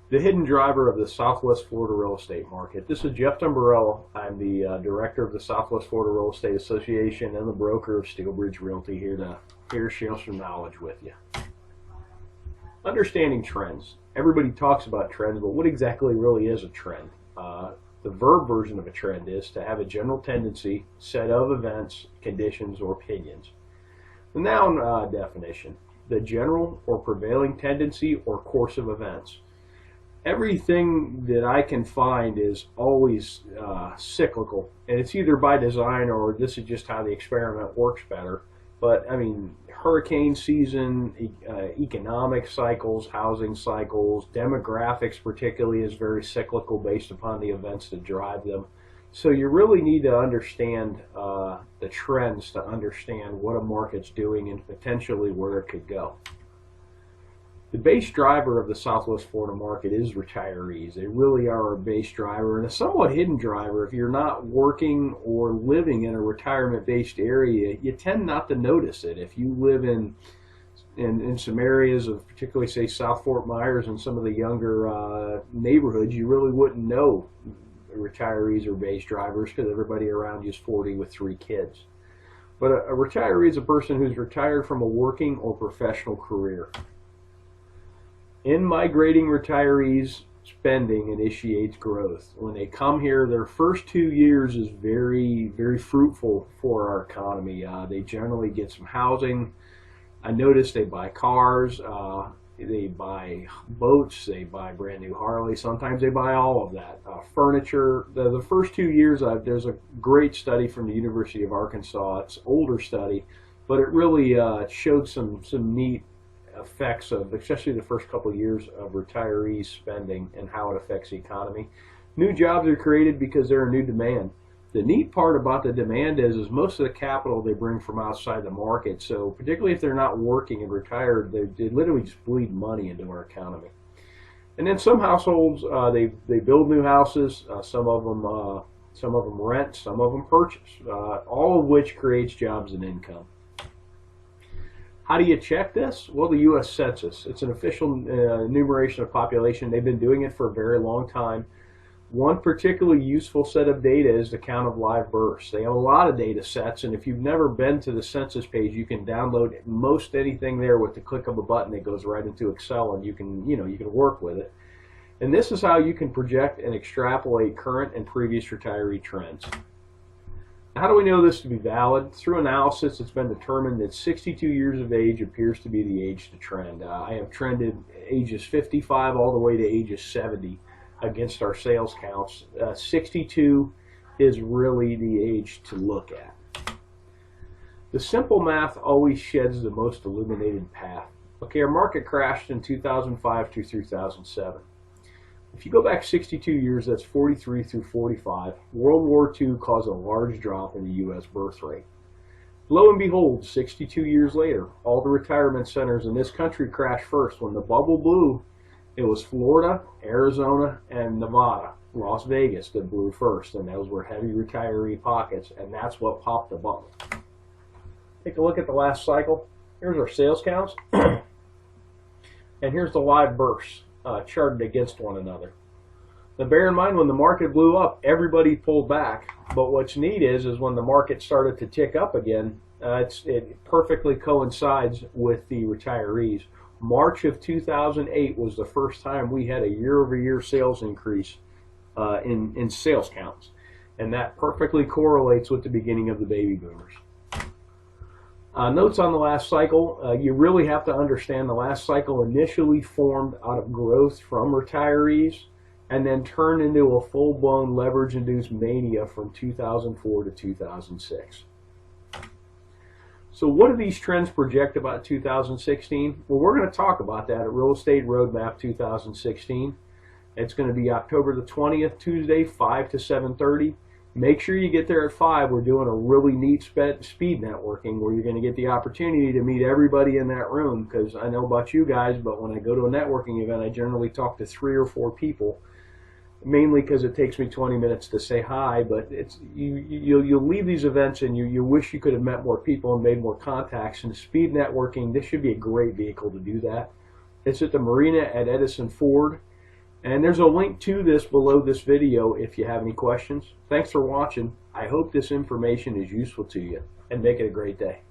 The hidden driver of the Southwest Florida real estate market. This is Jeff Dumbarello. I'm the director of the Southwest Florida Real Estate Association and the broker of Steelbridge Realty, here to share some knowledge with you. Understanding trends. Everybody talks about trends, but what exactly really is a trend? The verb version of a trend is to have a general tendency, set of events, conditions, or opinions. The noun definition: the general or prevailing tendency or course of events. Everything that I can find is always cyclical, and it's either by design or this is just how the experiment works better. But I mean, hurricane season, economic cycles, housing cycles, demographics particularly is very cyclical based upon the events that drive them. So you really need to understand the trends to understand what a market's doing and potentially where it could go. The base driver of the Southwest Florida market is retirees. They really are a base driver and a somewhat hidden driver. If you're not working or living in a retirement-based area, you tend not to notice it. If you live in some areas of particularly, say, South Fort Myers and some of the younger neighborhoods, you really wouldn't know retirees are base drivers because everybody around you is 40 with 3 kids. But a retiree is a person who's retired from a working or professional career. In-migrating retirees, spending initiates growth. When they come here, their first 2 years is very, very fruitful for our economy. They generally get some housing. I noticed they buy cars, they buy boats, they buy brand new Harleys. Sometimes they buy all of that. Furniture. The first 2 years, there's a great study from the University of Arkansas. It's an older study, but it really showed some neat effects of, especially the first couple of years, of retirees spending and how it affects the economy. New jobs are created because they're a new demand. The neat part about the demand is most of the capital they bring from outside the market. So particularly if they're not working and retired, they literally just bleed money into our economy. And then some households, they build new houses. Some of them rent, some of them purchase. All of which creates jobs and income. How do you check this? Well, the U.S. Census. It's an official enumeration of population. They've been doing it for a very long time. One particularly useful set of data is the count of live births. They have a lot of data sets, and if you've never been to the census page, you can download most anything there with the click of a button. It goes right into Excel, and you can work with it. And this is how you can project and extrapolate current and previous retiree trends. How do we know this to be valid? Through analysis, it's been determined that 62 years of age appears to be the age to trend. I have trended ages 55 all the way to ages 70 against our sales counts. 62 is really the age to look at. The simple math always sheds the most illuminated path. Okay, our market crashed in 2005 through 2007. If you go back 62 years, that's 43 through 45, World War II caused a large drop in the U.S. birth rate. Lo and behold, 62 years later, all the retirement centers in this country crashed first. When the bubble blew, it was Florida, Arizona, and Nevada, Las Vegas that blew first, and those were heavy retiree pockets, and that's what popped the bubble. Take a look at the last cycle. Here's our sales counts, and here's the live births. Charted against one another. Now bear in mind, when the market blew up, everybody pulled back, but what's neat is when the market started to tick up again, it perfectly coincides with the retirees. March of 2008 was the first time we had a year-over-year sales increase in sales counts, and that perfectly correlates with the beginning of the baby boomers. Notes on the last cycle. You really have to understand the last cycle initially formed out of growth from retirees and then turned into a full-blown leverage-induced mania from 2004 to 2006. So what do these trends project about 2016? Well, we're going to talk about that at Real Estate Roadmap 2016. It's going to be October the 20th, Tuesday, 5 to 7:30. Make sure you get there at 5. We're doing a really neat speed networking where you're going to get the opportunity to meet everybody in that room, because I know about you guys, but when I go to a networking event, I generally talk to 3 or 4 people, mainly because it takes me 20 minutes to say hi, but you'll leave these events and you wish you could have met more people and made more contacts. And speed networking, this should be a great vehicle to do that. It's at the marina at Edison Ford. And there's a link to this below this video if you have any questions. Thanks for watching. I hope this information is useful to you, and make it a great day.